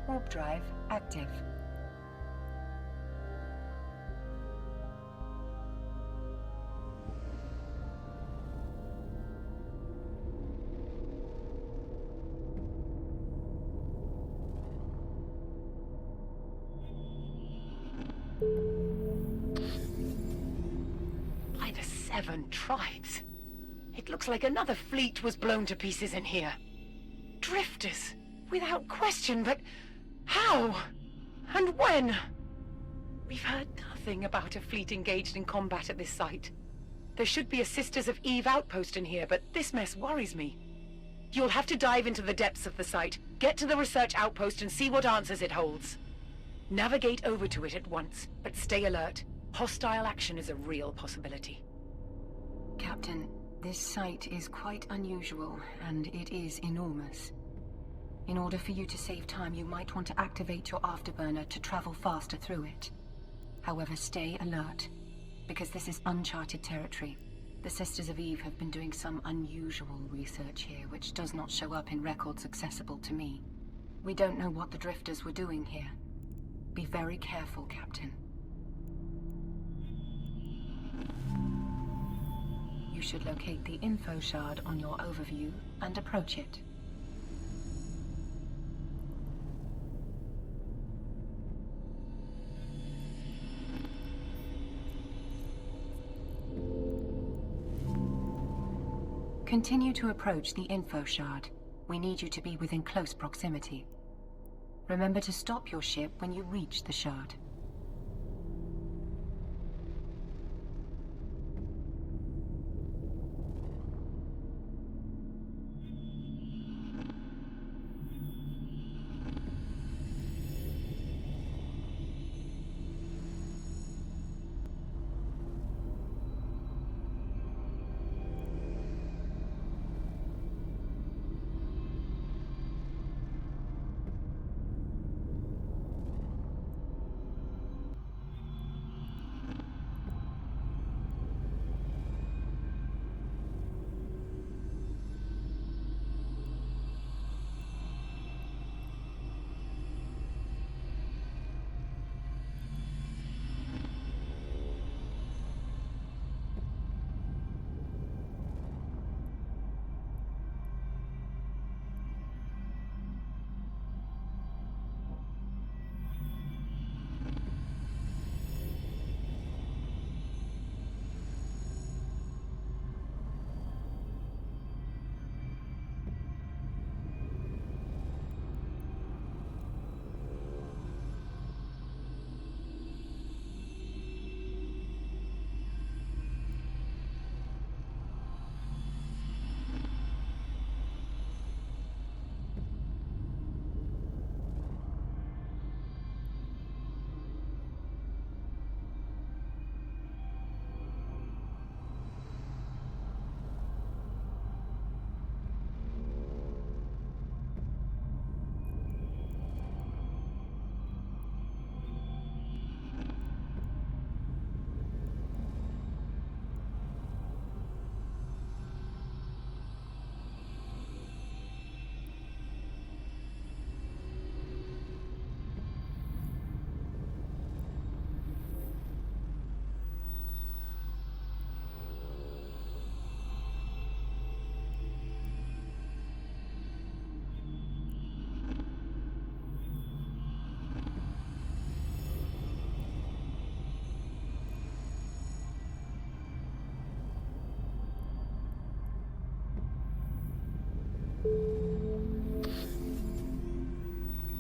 [SPEAKER 3] Warp drive active.
[SPEAKER 2] By the 7 tribes. It looks like another fleet was blown to pieces in here. Drifters, without question, but how? And when? We've heard nothing about a fleet engaged in combat at this site. There should be a Sisters of Eve outpost in here, but this mess worries me. You'll have to dive into the depths of the site, get to the research outpost and see what answers it holds. Navigate over to it at once, but stay alert. Hostile action is a real possibility.
[SPEAKER 3] Captain, this site is quite unusual, and it is enormous. In order for you to save time, you might want to activate your afterburner to travel faster through it. However, stay alert, because this is uncharted territory. The Sisters of Eve have been doing some unusual research here, which does not show up in records accessible to me. We don't know what the Drifters were doing here. Be very careful, Captain. You should locate the info shard on your overview and approach it. Continue to approach the info shard. We need you to be within close proximity. Remember to stop your ship when you reach the shard.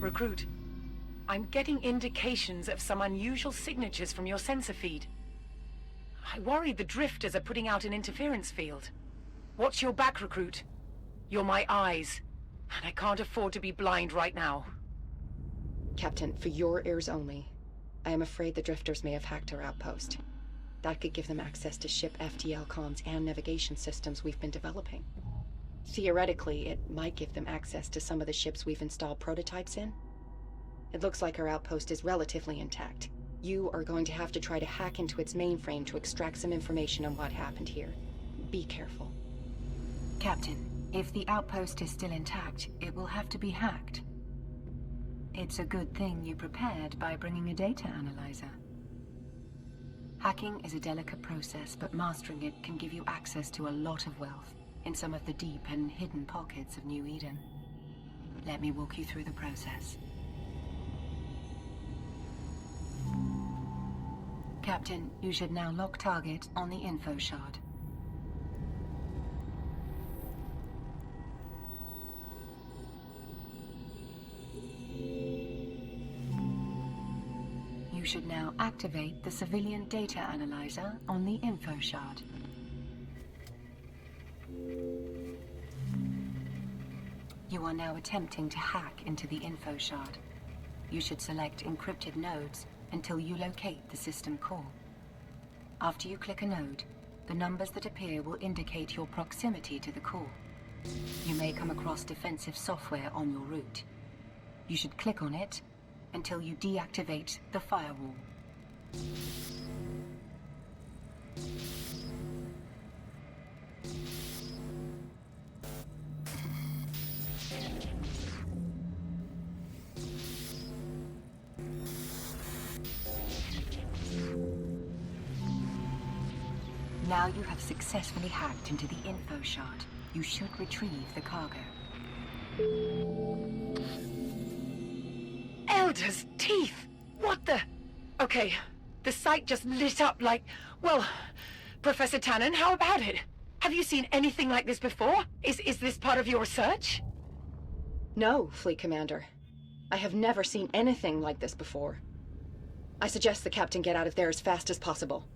[SPEAKER 2] Recruit, I'm getting indications of some unusual signatures from your sensor feed. I worry the Drifters are putting out an interference field. Watch your back, Recruit. You're my eyes, and I can't afford to be blind right now.
[SPEAKER 4] Captain, for your ears only, I am afraid the Drifters may have hacked our outpost. That could give them access to ship FTL comms and navigation systems we've been developing. Theoretically, it might give them access to some of the ships we've installed prototypes in. It looks like our outpost is relatively intact. You are going to have to try to hack into its mainframe to extract some information on what happened here. Be careful.
[SPEAKER 3] Captain, if the outpost is still intact, it will have to be hacked. It's a good thing you prepared by bringing a data analyzer. Hacking is a delicate process, but mastering it can give you access to a lot of wealth in some of the deep and hidden pockets of New Eden. Let me walk you through the process. Captain, you should now lock target on the info shard. You should now activate the civilian data analyzer on the info shard. You are now attempting to hack into the info shard. You should select encrypted nodes until you locate the system core. After you click a node, the numbers that appear will indicate your proximity to the core. You may come across defensive software on your route. You should click on it until you deactivate the firewall. Now you have successfully hacked into the info shard. You should retrieve the cargo.
[SPEAKER 2] Elder's teeth! What the... Okay, the site just lit up like... Well, Professor Tannen, how about it? Have you seen anything like this before? Is this part of your research?
[SPEAKER 4] No, Fleet Commander. I have never seen anything like this before. I suggest the Captain get out of there as fast as possible.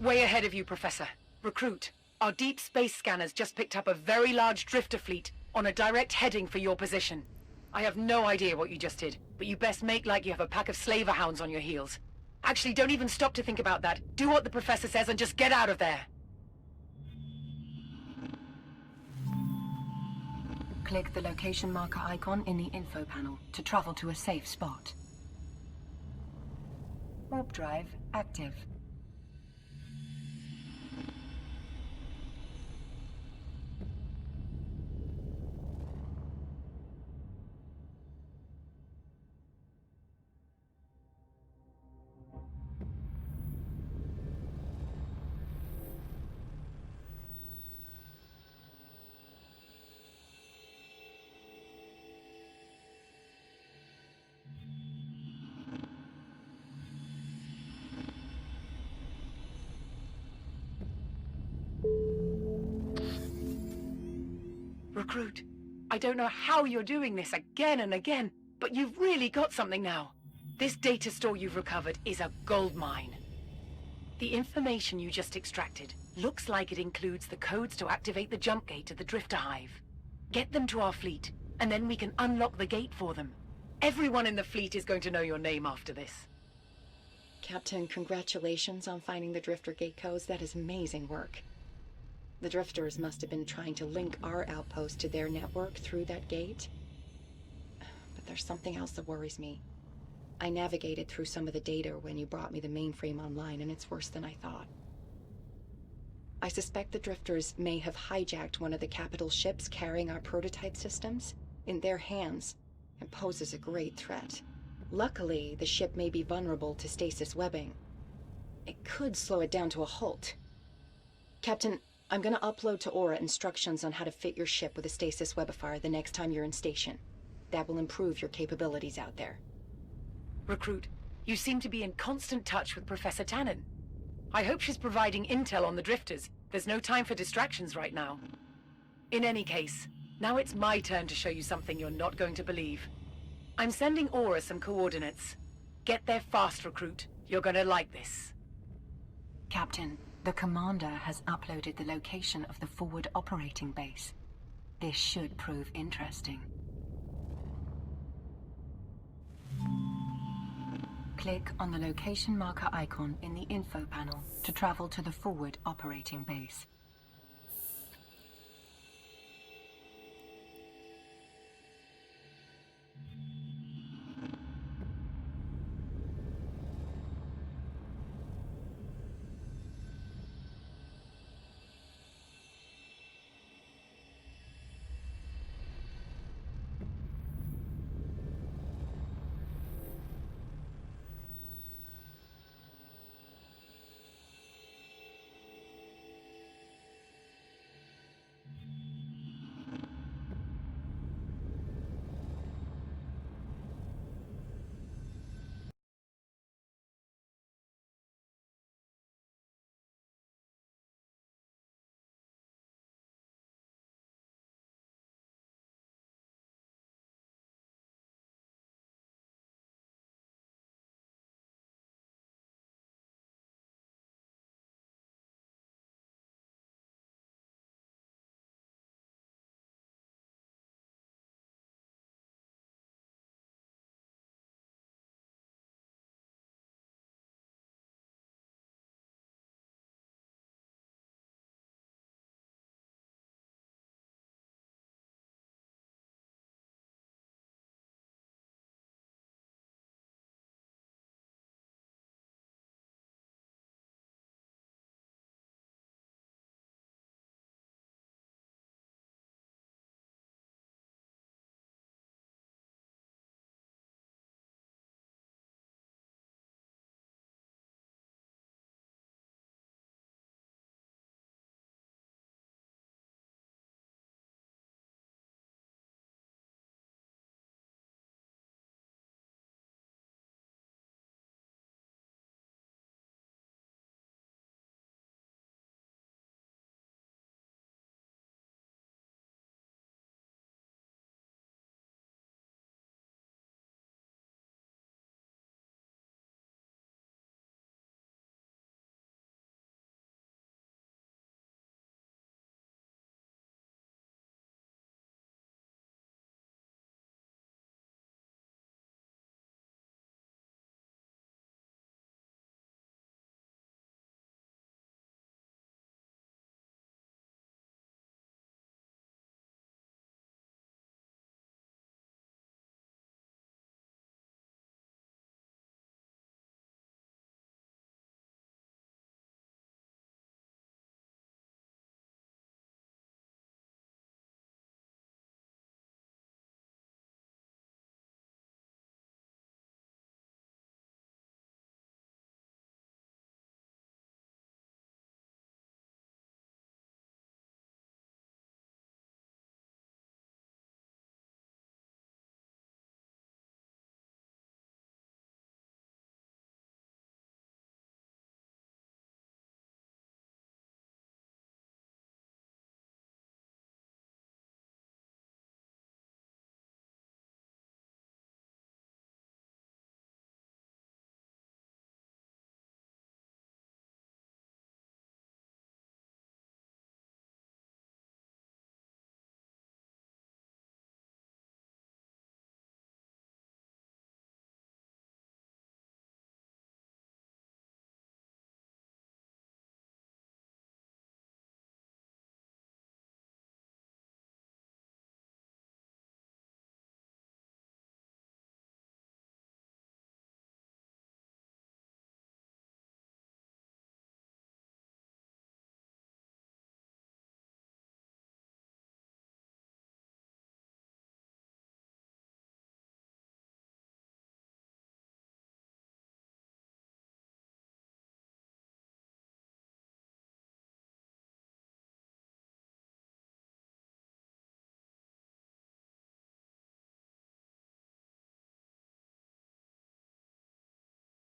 [SPEAKER 2] Way ahead of you, Professor. Recruit, our deep space scanners just picked up a very large drifter fleet on a direct heading for your position. I have no idea what you just did, but you best make like you have a pack of slaver hounds on your heels. Actually, don't even stop to think about that. Do what the Professor says and just get out of there.
[SPEAKER 3] Click the location marker icon in the info panel to travel to a safe spot. Warp drive active.
[SPEAKER 2] Recruit, I don't know how you're doing this again and again, but you've really got something now. This data store you've recovered is a gold mine. The information you just extracted looks like it includes the codes to activate the jump gate at the Drifter Hive. Get them to our fleet, and then we can unlock the gate for them. Everyone in the fleet is going to know your name after this.
[SPEAKER 4] Captain, congratulations on finding the Drifter Gate codes. That is amazing work. The Drifters must have been trying to link our outpost to their network through that gate. But there's something else that worries me. I navigated through some of the data when you brought me the mainframe online, and it's worse than I thought. I suspect the Drifters may have hijacked one of the capital ships carrying our prototype systems in their hands and poses a great threat. Luckily, the ship may be vulnerable to stasis webbing. It could slow it down to a halt. Captain, I'm gonna upload to Aura instructions on how to fit your ship with a stasis webifier the next time you're in station. That will improve your capabilities out there.
[SPEAKER 2] Recruit, you seem to be in constant touch with Professor Tannen. I hope she's providing intel on the Drifters. There's no time for distractions right now. In any case, now it's my turn to show you something you're not going to believe. I'm sending Aura some coordinates. Get there fast, Recruit. You're gonna like this.
[SPEAKER 3] Captain, the Commander has uploaded the location of the forward operating base. This should prove interesting. Click on the location marker icon in the info panel to travel to the forward operating base.